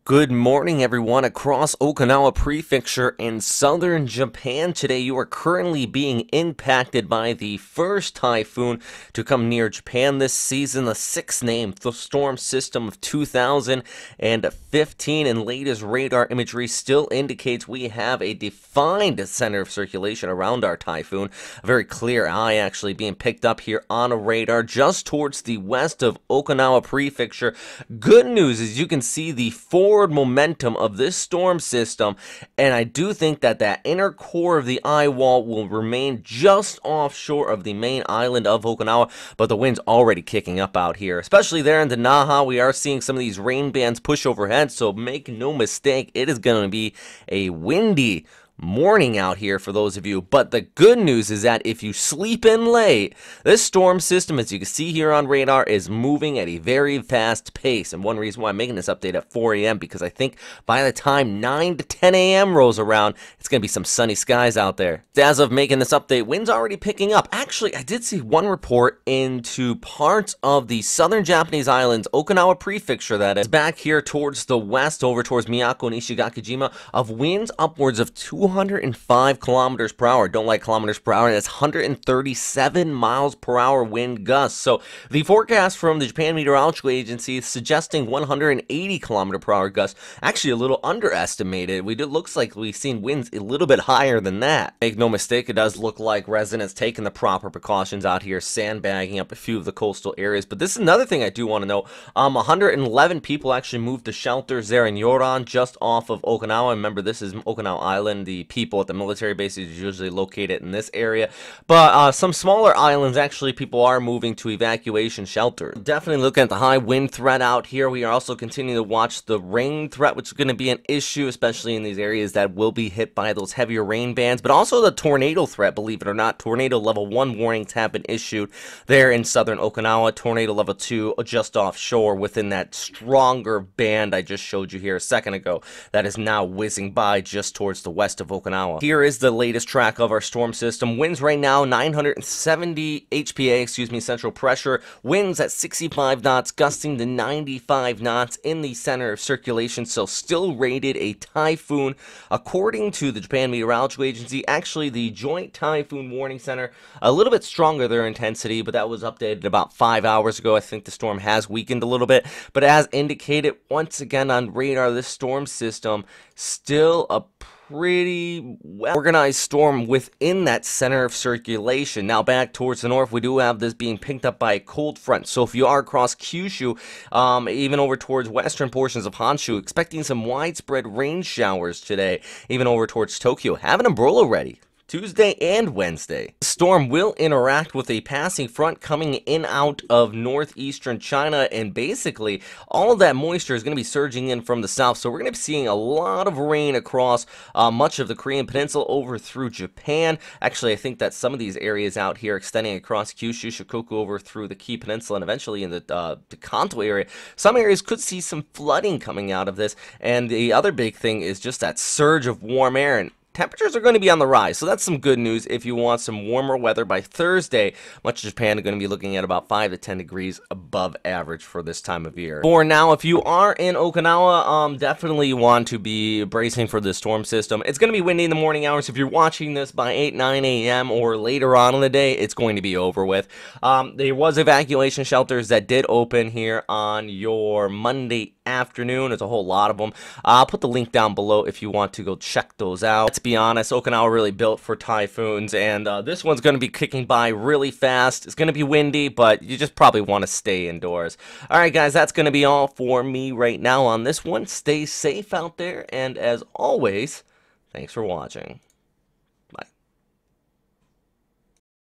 Good morning, everyone, across Okinawa Prefecture in southern Japan. Today, you are currently being impacted by the first typhoon to come near Japan this season, the sixth named the storm system of 2015, and latest radar imagery still indicates we have a defined center of circulation around our typhoon. A very clear eye actually being picked up here on a radar just towards the west of Okinawa Prefecture. Good news is you can see the forward momentum of this storm system, and I do think that that inner core of the eye wall will remain just offshore of the main island of Okinawa, but the wind's already kicking up out here, especially there in the Naha. We are seeing some of these rain bands push overhead, so make no mistake, it is going to be a windy morning out here for those of you. But the good news is that if you sleep in late, this storm system, as you can see here on radar, is moving at a very fast pace. And one reason why I'm making this update at 4 a.m. because I think by the time 9 to 10 a.m. rolls around, it's going to be some sunny skies out there. As of making this update, wind's already picking up. Actually, I did see one report into parts of the southern Japanese islands, Okinawa Prefecture that is, back here towards the west, over towards Miyako and Ishigakijima, of winds upwards of 205 kilometers per hour. Don't like kilometers per hour. That's 137 miles per hour wind gusts. So the forecast from the Japan Meteorological Agency is suggesting 180 kilometer per hour gusts. Actually, a little underestimated. It looks like we've seen winds a little bit higher than that. Make no mistake, it does look like residents taking the proper precautions out here, sandbagging up a few of the coastal areas. But this is another thing I do want to know. 111 people actually moved to shelters there in Yoran, just off of Okinawa. Remember, this is Okinawa Island. The people at the military bases is usually located in this area, but some smaller islands, actually, people are moving to evacuation shelters. Definitely looking at the high wind threat out here. We are also continuing to watch the rain threat, which is going to be an issue, especially in these areas that will be hit by those heavier rain bands, but also the tornado threat. Believe it or not, tornado level 1 warnings have been issued there in southern Okinawa. Tornado level 2 just offshore within that stronger band I just showed you here a second ago that is now whizzing by just towards the west of Okinawa. Here is the latest track of our storm system. Winds right now 970 HPA, central pressure. Winds at 65 knots, gusting to 95 knots in the center of circulation. So still rated a typhoon according to the Japan Meteorological Agency. Actually, the Joint Typhoon Warning Center, a little bit stronger their intensity, but that was updated about 5 hours ago. I think the storm has weakened a little bit, but as indicated once again on radar, this storm system still a pretty well organized storm within that center of circulation. Now back towards the north, we do have this being picked up by a cold front. So if you are across Kyushu, even over towards western portions of Honshu, expecting some widespread rain showers today. Even over towards Tokyo, have an umbrella ready. Tuesday and Wednesday. The storm will interact with a passing front coming in out of northeastern China, and basically all of that moisture is going to be surging in from the south, so we're going to be seeing a lot of rain across much of the Korean peninsula over through Japan. Actually, I think that some of these areas out here extending across Kyushu, Shikoku, over through the Kii Peninsula, and eventually in the Kanto area, some areas could see some flooding coming out of this. And the other big thing is just that surge of warm air, and temperatures are going to be on the rise, so that's some good news if you want some warmer weather by Thursday. Much of Japan is going to be looking at about 5 to 10 degrees above average for this time of year. For now, if you are in Okinawa, definitely want to be bracing for this storm system. It's going to be windy in the morning hours. If you're watching this by 8, 9 a.m. or later on in the day, it's going to be over with. There was evacuation shelters that did open here on your Monday afternoon. There's a whole lot of them. I'll put the link down below if you want to go check those out. Let's be honest, Okinawa really built for typhoons, and this one's going to be kicking by really fast. It's going to be windy, but you just probably want to stay indoors. Alright guys, that's going to be all for me right now on this one. Stay safe out there, and as always, thanks for watching.